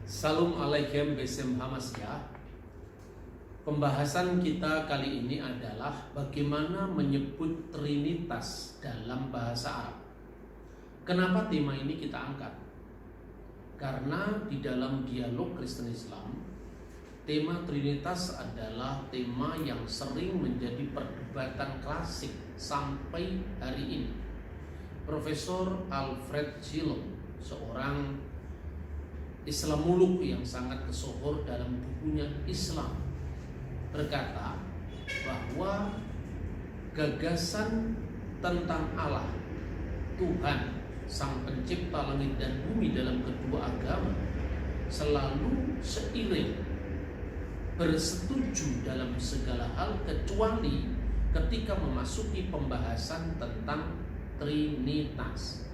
Salam alaikum besem hamasya. Pembahasan kita kali ini adalah bagaimana menyebut Trinitas dalam bahasa Arab. Kenapa tema ini kita angkat? Karena di dalam dialog Kristen Islam, tema Trinitas adalah tema yang sering menjadi perdebatan klasik sampai hari ini. Profesor Alfred Zillow, seorang Islamolog yang sangat tersohor dalam bukunya Islam, berkata bahwa gagasan tentang Allah, Tuhan, Sang Pencipta langit dan bumi dalam kedua agama selalu seiring, bersetuju dalam segala hal kecuali ketika memasuki pembahasan tentang Trinitas.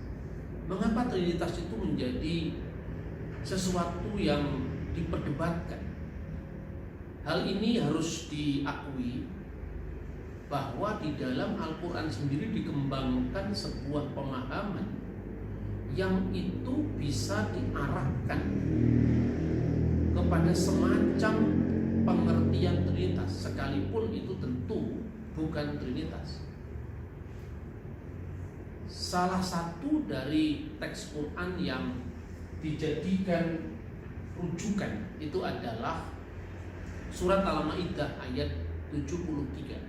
Mengapa Trinitas itu menjadi sesuatu yang diperdebatkan? Hal ini harus diakui bahwa di dalam Al-Quran sendiri dikembangkan sebuah pemahaman yang itu bisa diarahkan kepada semacam pengertian Trinitas, sekalipun itu tentu bukan Trinitas. Salah satu dari teks Quran yang dijadikan rujukan itu adalah surat Al-Maidah ayat 73.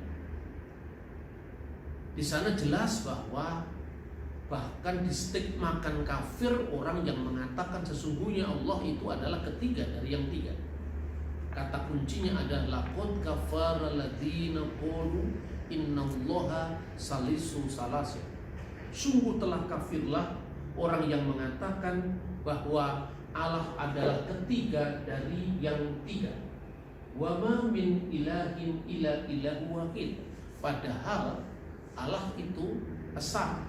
Di sana jelas bahwa bahkan distigmakan kafir orang yang mengatakan sesungguhnya Allah itu adalah ketiga dari yang tiga. Kata kuncinya adalah laqad kafara alladziina qalu innallaha salisu salasin. Sungguh telah kafirlah orang yang mengatakan bahwa Allah adalah ketiga dari yang tiga. Wa ma min ilahin illa ilahu wahid. Padahal Allah itu esa.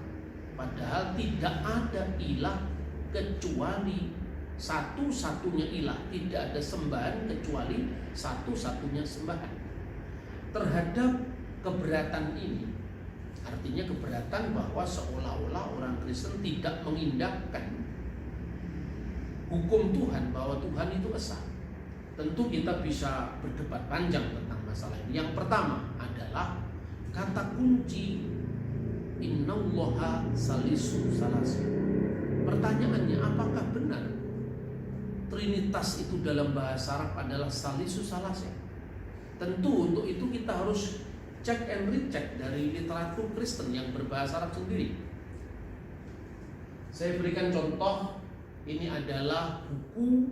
Padahal tidak ada ilah kecuali satu-satunya ilah. Tidak ada sembahan kecuali satu-satunya sembahan. Terhadap keberatan ini, artinya keberatan bahwa seolah-olah orang Kristen tidak mengindahkan hukum Tuhan, bahwa Tuhan itu esa. Tentu kita bisa berdebat panjang tentang masalah ini. Yang pertama adalah kata kunci innallaha salisu salasin. Pertanyaannya, apakah benar Trinitas itu dalam bahasa Arab adalah salisu salasin? Tentu untuk itu kita harus cek and recheck dari literatur Kristen yang berbahasa Arab sendiri. Saya berikan contoh, ini adalah buku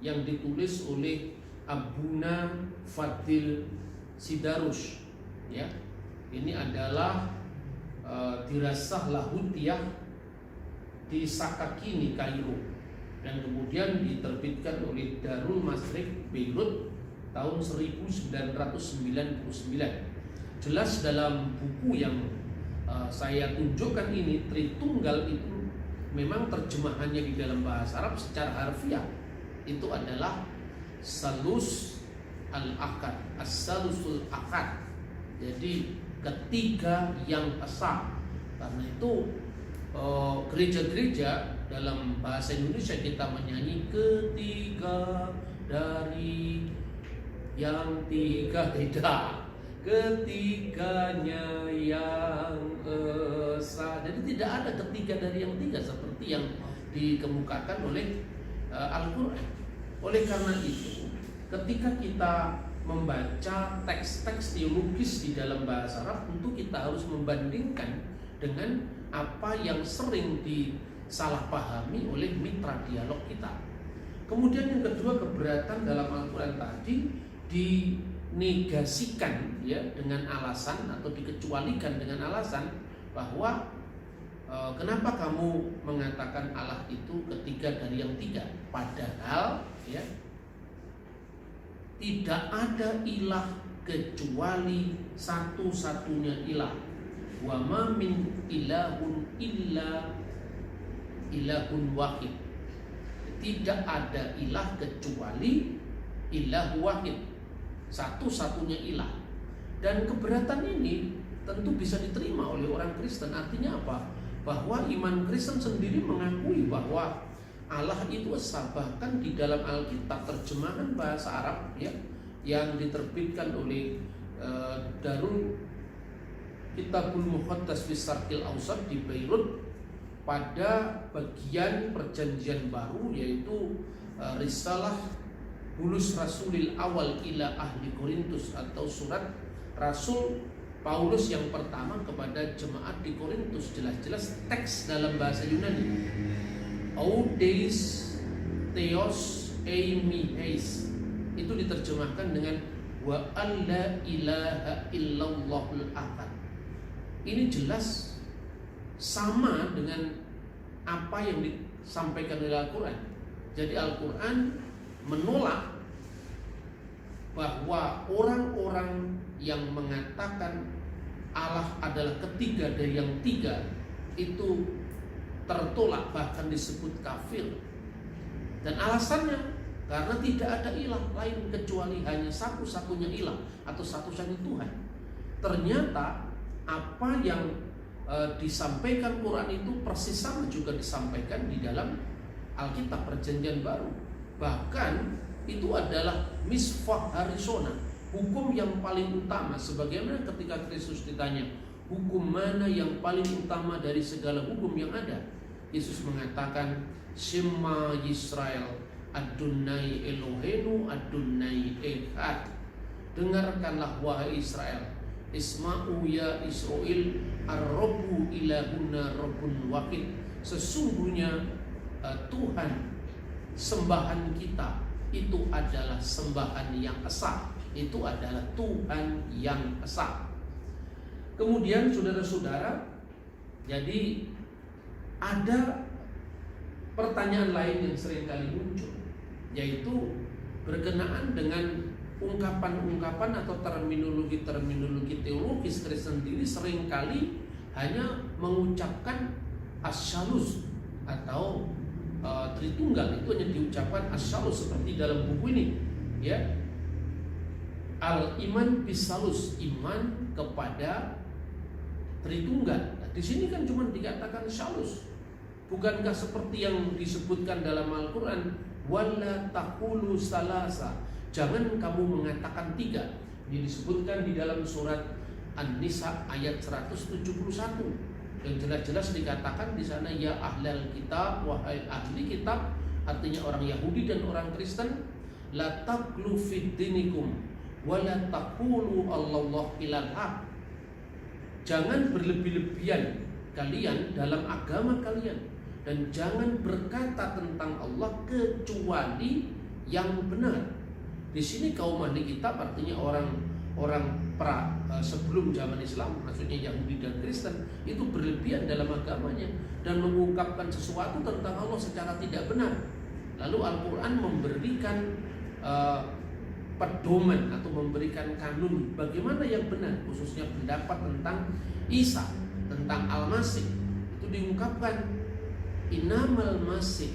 yang ditulis oleh Abuna Fadil Sidarus, ya. Ini adalah dirasah lahutiyah di Sakakini, Kairo, dan kemudian diterbitkan oleh Darul Masrik Beirut tahun 1999. Jelas dalam buku yang saya tunjukkan ini, Tritunggal itu memang terjemahannya di dalam bahasa Arab secara harfiah itu adalah salus al-akad, as-salusul akad. Jadi ketiga yang esa. Karena itu gereja-gereja dalam bahasa Indonesia kita menyanyi ketiga dari yang tiga, tidak, ketiganya yang esa. Jadi tidak ada ketiga dari yang tiga seperti yang dikemukakan oleh Al-Quran. Oleh karena itu, ketika kita membaca teks-teks teologis di dalam bahasa Arab, tentu kita harus membandingkan dengan apa yang sering disalahpahami oleh mitra dialog kita. Kemudian yang kedua, keberatan dalam Al-Quran tadi dinegasikan, ya, dengan alasan atau dikecualikan dengan alasan bahwa kenapa kamu mengatakan Allah itu ketiga dari yang tiga? Padahal, ya, tidak ada ilah kecuali satu-satunya ilah. Wa ma min ilahun illa ilahun wahid. Tidak ada ilah kecuali ilah wahid, satu-satunya ilah. Dan keberatan ini tentu bisa diterima oleh orang Kristen. Artinya apa? Bahwa iman Kristen sendiri mengakui bahwa Allah itu esa. Bahkan di dalam Alkitab terjemahan bahasa Arab ya yang diterbitkan oleh Darul Kitabul Muqaddas fi Syarqil Awsat di Beirut pada bagian perjanjian baru, yaitu Risalah Bulus Rasulil Awal ila Ahli Korintus, atau surat Rasul Paulus yang pertama kepada jemaat di Korintus. Jelas-jelas teks dalam bahasa Yunani, Audeis Theos Eimiheis, itu diterjemahkan dengan wa alla ilaha illallahul ahad. Ini jelas sama dengan apa yang disampaikan oleh Al-Quran. Jadi Al-Quran menolak bahwa orang-orang yang mengatakan Allah adalah ketiga dari yang tiga itu tertolak, bahkan disebut kafir. Dan alasannya karena tidak ada ilah lain kecuali hanya satu-satunya ilah atau satu-satunya Tuhan. Ternyata apa yang disampaikan Quran itu persis sama juga disampaikan di dalam Alkitab Perjanjian Baru. Bahkan itu adalah misfah harisona, hukum yang paling utama. Sebagaimana ketika Kristus ditanya, hukum mana yang paling utama dari segala hukum yang ada? Yesus mengatakan, Shema Yisrael, Adonai Elohenu, Adonai Echad. Dengarkanlah wahai Israel, Isma'u ya Israel, Ar-Rabbu ilahuna Rabbun wahid. Sesungguhnya Tuhan sembahan kita itu adalah sembahan yang esa, itu adalah Tuhan yang esa. Kemudian saudara-saudara, jadi ada pertanyaan lain yang sering kali muncul, yaitu berkenaan dengan ungkapan-ungkapan atau terminologi teologis Kristen sendiri seringkali hanya mengucapkan asyalus atau Tritunggal, itu hanya diucapkan asyalus seperti dalam buku ini ya, al-iman bisalus, iman kepada Tritunggal. Nah, di sini kan cuma dikatakan syalus. Bukankah seperti yang disebutkan dalam Al-Quran, wala taqulu salasa, jangan kamu mengatakan tiga. Ini disebutkan di dalam surat An-Nisa ayat 171. Dan jelas-jelas dikatakan di sana, ya ahlal kitab, wahai ahli kitab, artinya orang Yahudi dan orang Kristen, la taqlu fid dinikum wa la taqulu Allah ilal haq. Jangan berlebih-lebihan kalian dalam agama kalian, dan jangan berkata tentang Allah kecuali yang benar. Di sini kaum ahli kitab artinya orang sebelum zaman Islam, maksudnya Yahudi dan Kristen, itu berlebihan dalam agamanya dan mengungkapkan sesuatu tentang Allah secara tidak benar. Lalu Al-Quran memberikan pedoman atau memberikan kanun bagaimana yang benar, khususnya pendapat tentang Isa, tentang Al-Masih. Itu diungkapkan, Innamal Masih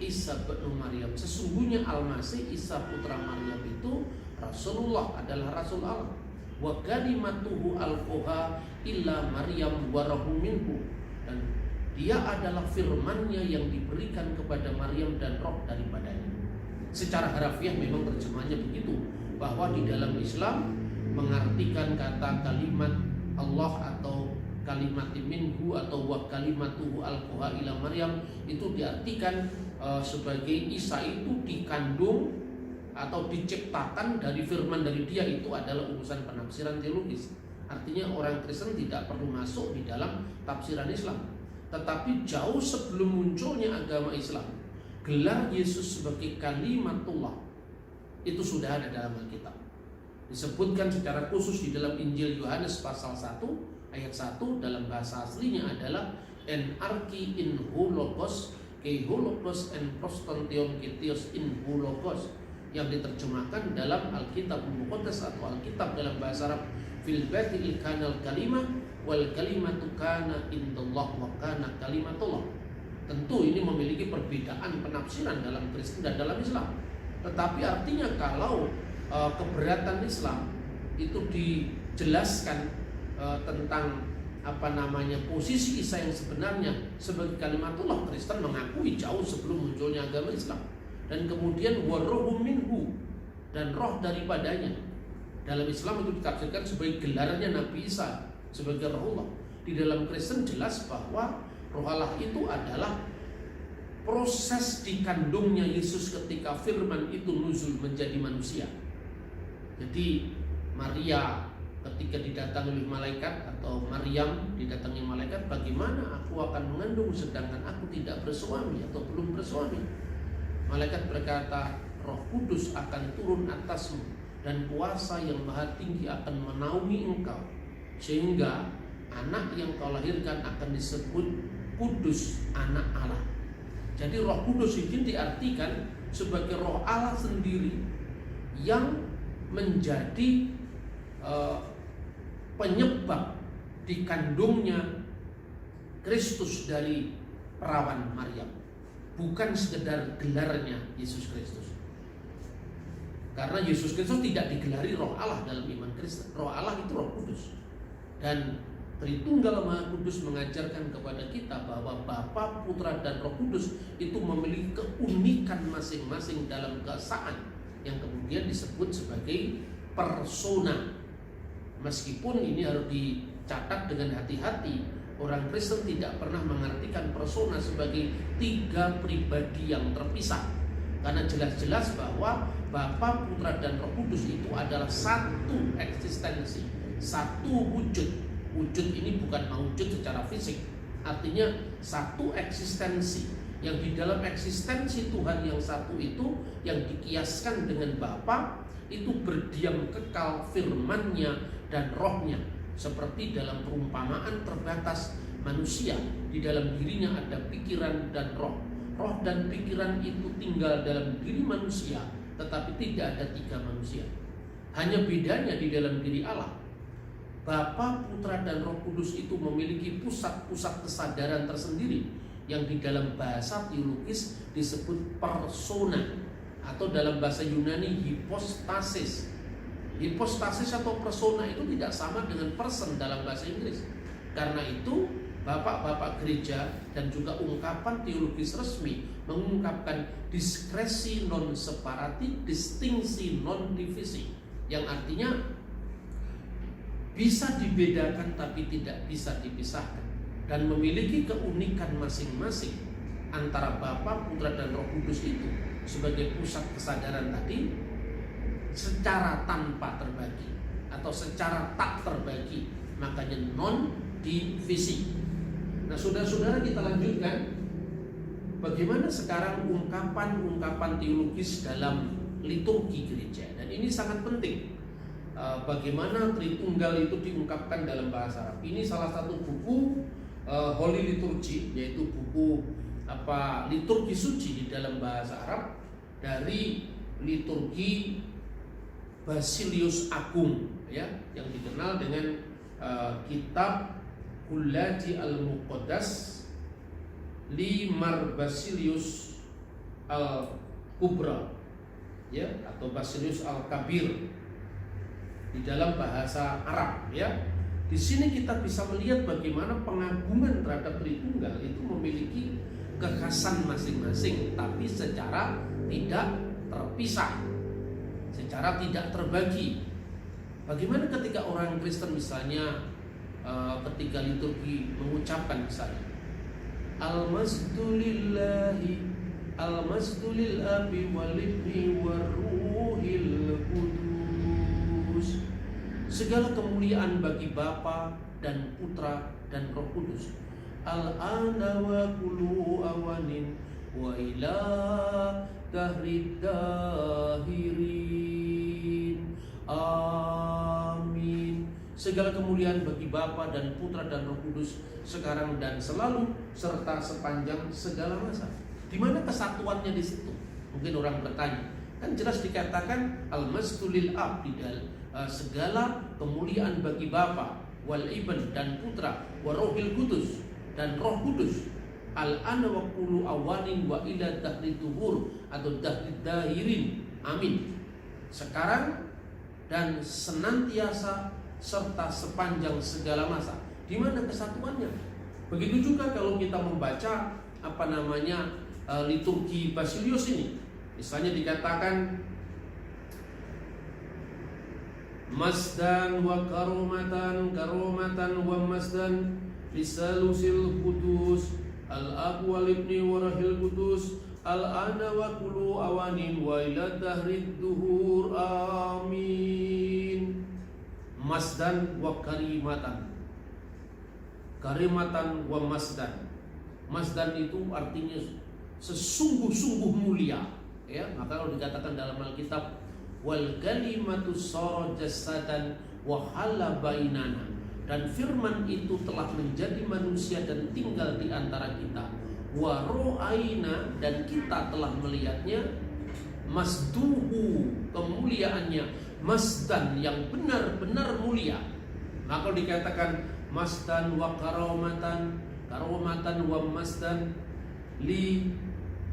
Isa bin Maryam, sesungguhnya Al-Masih Isa putra Maryam itu Rasulullah, adalah Rasul Allah. Wa kalimatuhu alqaha illa Maryam wa ruhun minhu, dan dia adalah firman-Nya yang diberikan kepada Maryam dan roh daripadanya. Secara harafiah memang terjemahannya begitu, bahwa di dalam Islam mengartikan kata kalimat Allah atau kalimat minhu atau wa kalimatuhu alqaha ila Maryam itu diartikan sebagai Isa itu dikandung atau diciptakan dari firman dari dia. Itu adalah urusan penafsiran teologis. Artinya orang Kristen tidak perlu masuk di dalam tafsiran Islam. Tetapi jauh sebelum munculnya agama Islam, gelar Yesus sebagai kalimatullah itu sudah ada dalam Alkitab. Disebutkan secara khusus di dalam Injil Yohanes pasal 1 ayat 1, dalam bahasa aslinya adalah en arki in hologos ke hologos en prostantion ketios in hologos, yang diterjemahkan dalam Alkitab Muqaddas atau Alkitab dalam bahasa Arab, fil batil kanal kalimah wal kalimatu kana indallah wa kana kalimatullah. Tentu ini memiliki perbedaan penafsiran dalam Kristen dan dalam Islam. Tetapi artinya kalau keberatan Islam itu dijelaskan tentang posisi Isa yang sebenarnya sebagai kalimatullah, Kristen mengakui jauh sebelum munculnya agama Islam. Dan kemudian waruhum minhu, dan roh daripadanya. Dalam Islam itu ditafsirkan sebagai gelarnya Nabi Isa sebagai Rohullah. Di dalam Kristen jelas bahwa Roh Allah itu adalah proses dikandungnya Yesus ketika firman itu nuzul menjadi manusia. Jadi Maria ketika didatangi oleh malaikat, atau Maryam didatangi malaikat, bagaimana aku akan mengandung sedangkan aku tidak bersuami atau belum bersuami? Malaikat berkata, Roh Kudus akan turun atasmu dan kuasa yang maha tinggi akan menaungi engkau, sehingga anak yang kau lahirkan akan disebut Kudus, anak Allah. Jadi Roh Kudus ini diartikan sebagai Roh Allah sendiri yang menjadi penyebab dikandungnya Kristus dari perawan Maryam, bukan sekedar gelarnya Yesus Kristus. Karena Yesus Kristus tidak digelari Roh Allah dalam iman Kristen. Roh Allah itu Roh Kudus. Dan Tritunggal Maha Kudus mengajarkan kepada kita bahwa Bapa, Putra, dan Roh Kudus itu memiliki keunikan masing-masing dalam keesaan yang kemudian disebut sebagai persona. Meskipun ini harus dicatat dengan hati-hati, orang Kristen tidak pernah mengartikan persona sebagai tiga pribadi yang terpisah. Karena jelas-jelas bahwa Bapa, Putra, dan Roh Kudus itu adalah satu eksistensi, satu wujud. Wujud ini bukan wujud secara fisik, artinya satu eksistensi. Yang di dalam eksistensi Tuhan yang satu itu, yang dikiaskan dengan Bapa, itu berdiam kekal firman-Nya dan rohnya. Seperti dalam perumpamaan terbatas manusia, di dalam dirinya ada pikiran dan roh. Roh dan pikiran itu tinggal dalam diri manusia, tetapi tidak ada tiga manusia. Hanya bedanya di dalam diri Allah. Bapa, Putra, dan Roh Kudus itu memiliki pusat-pusat kesadaran tersendiri yang di dalam bahasa teologis disebut persona, atau dalam bahasa Yunani hipostasis. Hipostasis atau persona itu tidak sama dengan person dalam bahasa Inggris. Karena itu bapak-bapak gereja dan juga ungkapan teologis resmi mengungkapkan diskresi non separatif, distingsi non divisi, yang artinya bisa dibedakan tapi tidak bisa dipisahkan, dan memiliki keunikan masing-masing antara Bapa, Putra, dan Roh Kudus itu sebagai pusat kesadaran tadi secara tanpa terbagi atau secara tak terbagi, makanya non divisi. Nah, saudara-saudara, kita lanjutkan bagaimana sekarang ungkapan-ungkapan teologis dalam liturgi gereja, dan ini sangat penting. Bagaimana Tritunggal itu diungkapkan dalam bahasa Arab. Ini salah satu buku Holy Liturgy, yaitu buku liturgi suci di dalam bahasa Arab dari liturgi Basilius Agung, ya, yang dikenal dengan kitab Kullati al-Muqaddas li Mar Basilius al-Kubra, ya, atau Basilius al-Kabir di dalam bahasa Arab, ya. Di sini kita bisa melihat bagaimana pengagungan terhadap Tritunggal itu memiliki kekhasan masing-masing, tapi secara tidak terpisah, secara tidak terbagi. Bagaimana ketika orang Kristen misalnya ketika liturgi mengucapkan misalnya Al-Masdu lillahi, Al-Masdu lil Abi wal Ibni war Ruhil Qudus. Segala kemuliaan bagi Bapa dan Putra dan Roh Kudus. Al-ana wa kullu awanin wa ila dahrid dahirin. Amin. Segala kemuliaan bagi Bapa dan Putra dan Roh Kudus, sekarang dan selalu, serta sepanjang segala masa. Di mana kesatuannya di situ? Mungkin orang bertanya. Kan jelas dikatakan al-masdu lil ab, segala kemuliaan bagi Bapa, wal Ibn dan Putra, wa Rohil Kudus dan Roh Kudus. Al-ana wa kullu awanin wa ila dahri tuhur atau dahri dahirin. Amin. Sekarang dan senantiasa serta sepanjang segala masa. Di mana kesatuannya? Begitu juga kalau kita membaca liturgi Basilius ini. Misalnya dikatakan masdan wa karomatan wa masdan lisalusil kudus al-ab wal ibni wa rahil kudus al-ana wa kulu awanin wa ila dahrid duhur amin. Masdan wa karimatan wa masdan. Masdan itu artinya sesungguh-sungguh mulia, ya. Maka kalau dikatakan dalam Alkitab wal kalimatu sara jasadan wa hala bainana, dan firman itu telah menjadi manusia dan tinggal di antara kita, wa ro'aina, dan kita telah melihatnya, masduhu, kemuliaannya, masdan, yang benar-benar mulia. Maka dikatakan masdan wa karomatan wa masdan li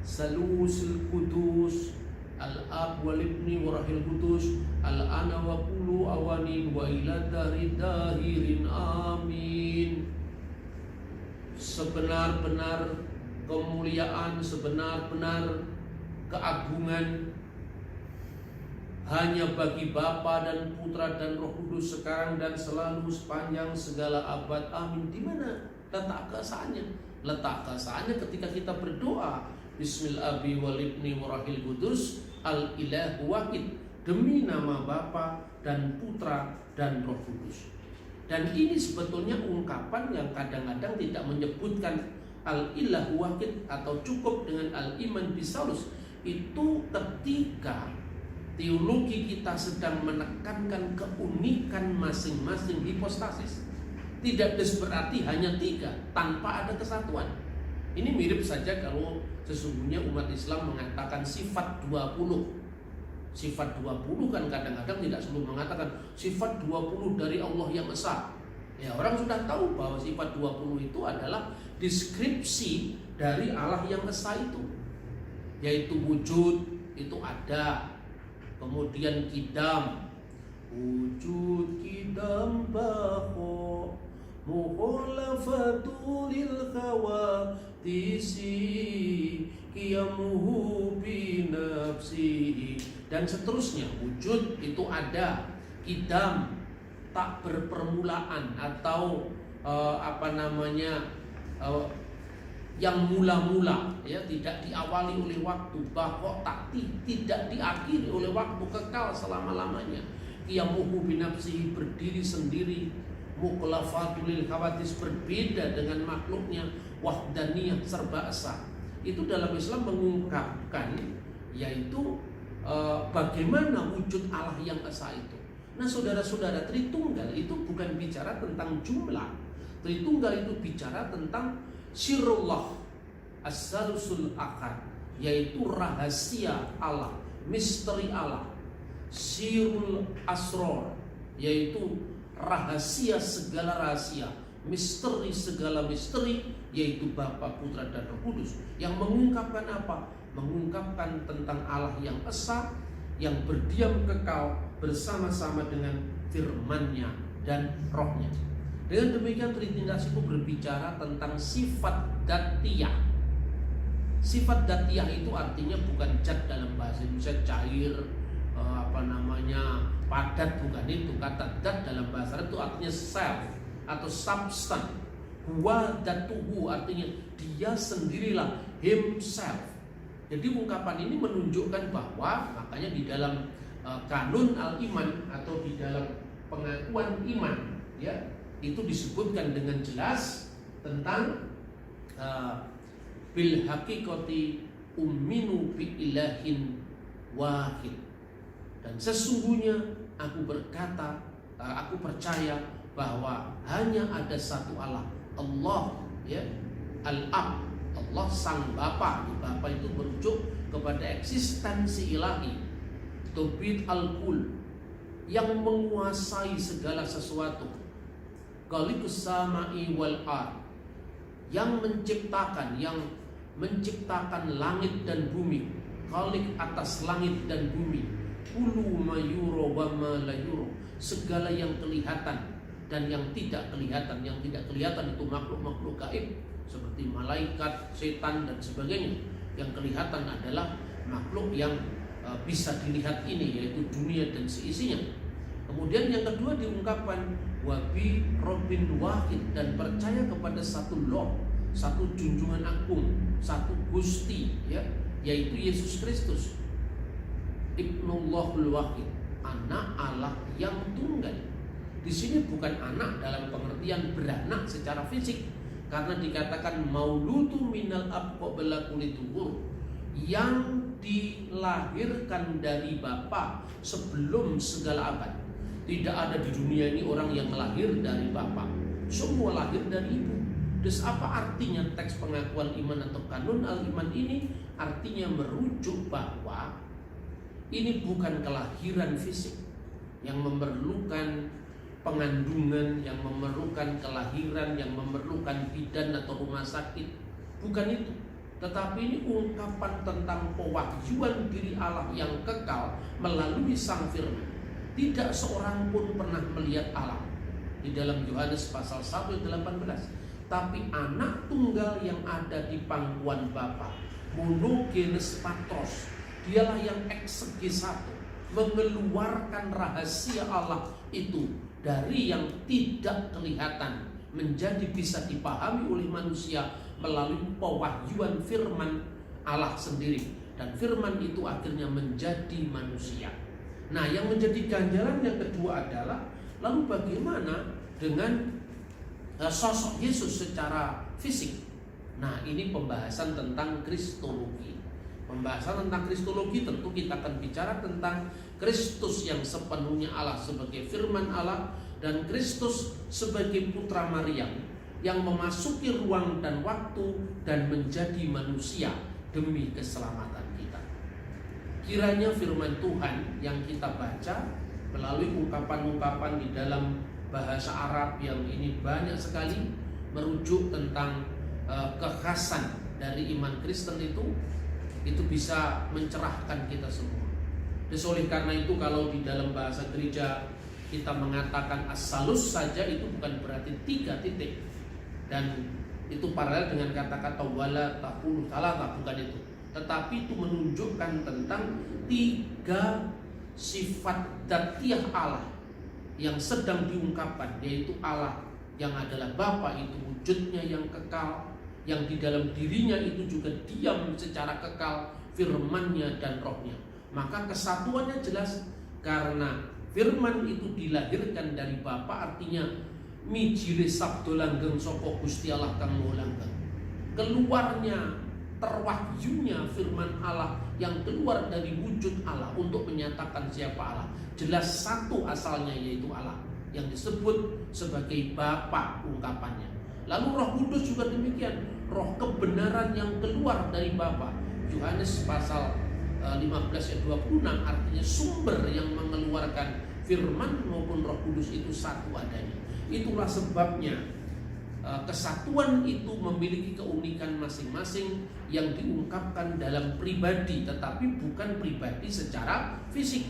salusul kudus al-ab wal ibni wa rahil kudus al-ana wa kulu awanin wa ila dahirin amin. Sebenar-benar kemuliaan, sebenar-benar keagungan hanya bagi Bapa dan Putra dan Roh Kudus, sekarang dan selalu sepanjang segala abad amin. Di mana letak keesaannya? Letak keesaannya ketika kita berdoa Bismillahi wal ibni wa rahil kudus al ilahu wahid, demi nama Bapa dan Putra dan Roh Kudus. Dan ini sebetulnya ungkapan yang kadang-kadang tidak menyebutkan al ilahu wahid atau cukup dengan al iman bisalus. Itu ketika teologi kita sedang menekankan keunikan masing-masing hipostasis. Tidak berarti hanya 3 tanpa ada kesatuan. Ini mirip saja kalau sesungguhnya umat Islam mengatakan sifat 20. Sifat 20 kan kadang-kadang tidak selalu mengatakan sifat 20 dari Allah yang Esa. Ya, orang sudah tahu bahwa sifat 20 itu adalah deskripsi dari Allah yang Esa itu. Yaitu wujud, itu ada. Kemudian kidam, wujud kidam baho mukhalafatul lil khawatisi qiyamuhu binafsihi, dan seterusnya. Wujud itu ada, kidam tak berpermulaan atau yang mula-mula, ya, tidak diawali oleh waktu, bahwa tidak diakhiri oleh waktu, kekal selama-lamanya. Qiyamuhu binafsihi, berdiri sendiri. Mukhlafatul khawatis, berbeda dengan makhluknya. Wahdaniyah, serba esa. Itu dalam Islam mengungkapkan yaitu bagaimana wujud Allah yang esa itu. Nah, saudara-saudara, Tritunggal itu bukan bicara tentang jumlah. Tritunggal itu bicara tentang sirullah as-salusul akad, yaitu rahasia Allah, misteri Allah. Sirul asror, yaitu rahasia segala rahasia, misteri segala misteri, yaitu Bapa, Putra dan Roh Kudus. Yang mengungkapkan apa? Mengungkapkan tentang Allah yang esa, yang berdiam kekal bersama-sama dengan firman-Nya dan Roh-Nya. Dengan demikian Trinitas itu berbicara tentang sifat datiyah. Sifat datiyah itu artinya bukan zat dalam bahasa Indonesia cair, padat, bukan itu. Kata dat dalam bahasa Arab itu artinya self atau substance. Huwa datuhu artinya dia sendirilah, himself. Jadi ungkapan ini menunjukkan bahwa, makanya di dalam kanun al-iman atau di dalam pengakuan iman, ya, itu disebutkan dengan jelas tentang bil haqiqati umminu bi ilahin wahid. Dan sesungguhnya aku berkata, aku percaya bahwa hanya ada satu Allah, Allah, ya, Al-Ab, Allah Sang Bapa. Bapa itu merujuk kepada eksistensi ilahi, Tauhid al-Kul, yang menguasai segala sesuatu. Khaliqus samai wal ard, yang menciptakan langit dan bumi. Khaliq atas langit dan bumi. Kullu ma yura wa ma la yura, segala yang kelihatan dan yang tidak kelihatan. Yang tidak kelihatan itu makhluk-makhluk gaib seperti malaikat, setan dan sebagainya. Yang kelihatan adalah makhluk yang bisa dilihat ini, yaitu dunia dan seisinya. Kemudian yang kedua diungkapkan wabi Robin Wahid, dan percaya kepada satu Lord, satu junjungan agung, satu Gusti, ya, yaitu Yesus Kristus, Ibnullahul Wahid, anak Allah yang tunggal. Di sini bukan anak dalam pengertian beranak secara fisik, karena dikatakan mauludu minal ab qabla kulituhur, yang dilahirkan dari Bapa sebelum segala abad. Tidak ada di dunia ini orang yang lahir dari Bapa, semua lahir dari Ibu. Terus apa artinya teks pengakuan iman atau kanun al-iman ini? Artinya merujuk bahwa ini bukan kelahiran fisik yang memerlukan pengandungan, yang memerlukan kelahiran, yang memerlukan bidan atau rumah sakit. Bukan itu. Tetapi ini ungkapan tentang pewahyuan diri Allah yang kekal melalui Sang Firman. Tidak seorang pun pernah melihat Allah. Di dalam Yohanes pasal 1 ayat 18. Tapi anak tunggal yang ada di pangkuan Bapa, monogenes patros, dialah yang eksegesatu, mengeluarkan rahasia Allah itu dari yang tidak kelihatan menjadi bisa dipahami oleh manusia melalui pewahyuan firman Allah sendiri. Dan firman itu akhirnya menjadi manusia. Nah, yang menjadi ganjaran yang kedua adalah lalu bagaimana dengan sosok Yesus secara fisik. Nah, ini pembahasan tentang kristologi. Pembahasan tentang kristologi tentu kita akan bicara tentang Kristus yang sepenuhnya Allah sebagai firman Allah, dan Kristus sebagai putra Maryam yang memasuki ruang dan waktu dan menjadi manusia demi keselamatan kita. Kiranya firman Tuhan yang kita baca melalui ungkapan-ungkapan di dalam bahasa Arab yang ini banyak sekali merujuk tentang kekhasan dari iman Kristen itu bisa mencerahkan kita semua. Dan oleh karena itu kalau di dalam bahasa gereja kita mengatakan as-salus saja, itu bukan berarti 3 titik. Dan itu paralel dengan kata-kata wala taqulu thalatha, bukan itu. Tetapi itu menunjukkan tentang 3 sifat dzatiyah Allah yang sedang diungkapkan, yaitu Allah yang adalah Bapa, itu wujudnya yang kekal, yang di dalam dirinya itu juga diam secara kekal firman-Nya dan Roh-Nya. Maka kesatuannya jelas karena firman itu dilahirkan dari Bapa, artinya mijile sabdo langgeng saka Gusti Allah kang maha langgeng. Keluarnya, terwahyunya firman Allah yang keluar dari wujud Allah untuk menyatakan siapa Allah. Jelas satu asalnya, yaitu Allah yang disebut sebagai Bapa ungkapannya. Lalu Roh Kudus juga demikian, roh kebenaran yang keluar dari Bapa. Yohanes pasal 15 ayat 26, artinya sumber yang mengeluarkan firman maupun Roh Kudus itu satu adanya. Itulah sebabnya kesatuan itu memiliki keunikan masing-masing yang diungkapkan dalam pribadi, tetapi bukan pribadi secara fisik.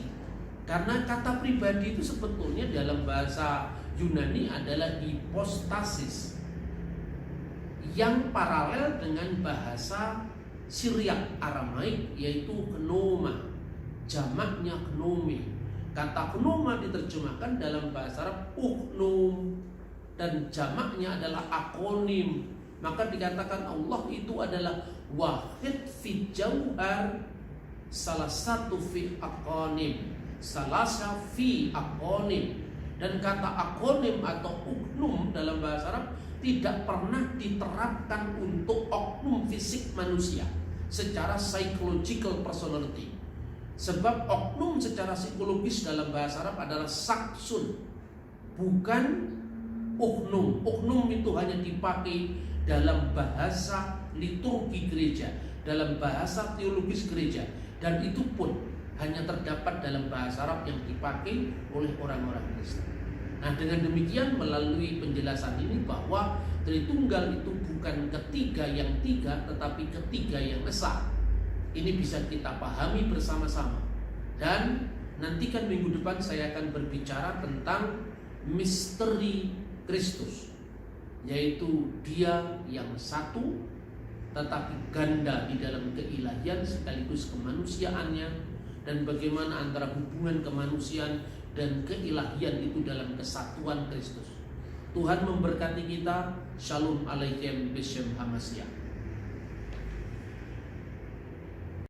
Karena kata pribadi itu sebetulnya dalam bahasa Yunani adalah hipostasis, yang paralel dengan bahasa Syriak Aramaik, yaitu gnoma, jamaknya gnome. Kata gnoma diterjemahkan dalam bahasa Arab uknum, dan jamaknya adalah akonim. Maka dikatakan Allah itu adalah wahid fi jauhar, salah satu fi akonim, salasa fi akonim. Dan kata akonim atau uknum dalam bahasa Arab tidak pernah diterapkan untuk oknum fisik manusia secara psychological personality. Sebab oknum secara psikologis dalam bahasa Arab adalah saksun, bukan uknum. Uknum itu hanya dipakai dalam bahasa liturgi gereja, dalam bahasa teologis gereja, dan itu pun hanya terdapat dalam bahasa Arab yang dipakai oleh orang-orang Kristen. Nah, dengan demikian melalui penjelasan ini bahwa Tritunggal itu bukan ketiga yang tiga, tetapi ketiga yang esa. Ini bisa kita pahami bersama-sama. Dan nantikan minggu depan saya akan berbicara tentang misteri Kristus, yaitu Dia yang satu tetapi ganda di dalam keilahian sekaligus kemanusiaannya, dan bagaimana antara hubungan kemanusiaan dan keilahian itu dalam kesatuan Kristus. Tuhan memberkati kita. Shalom alaikum bishem hamasya.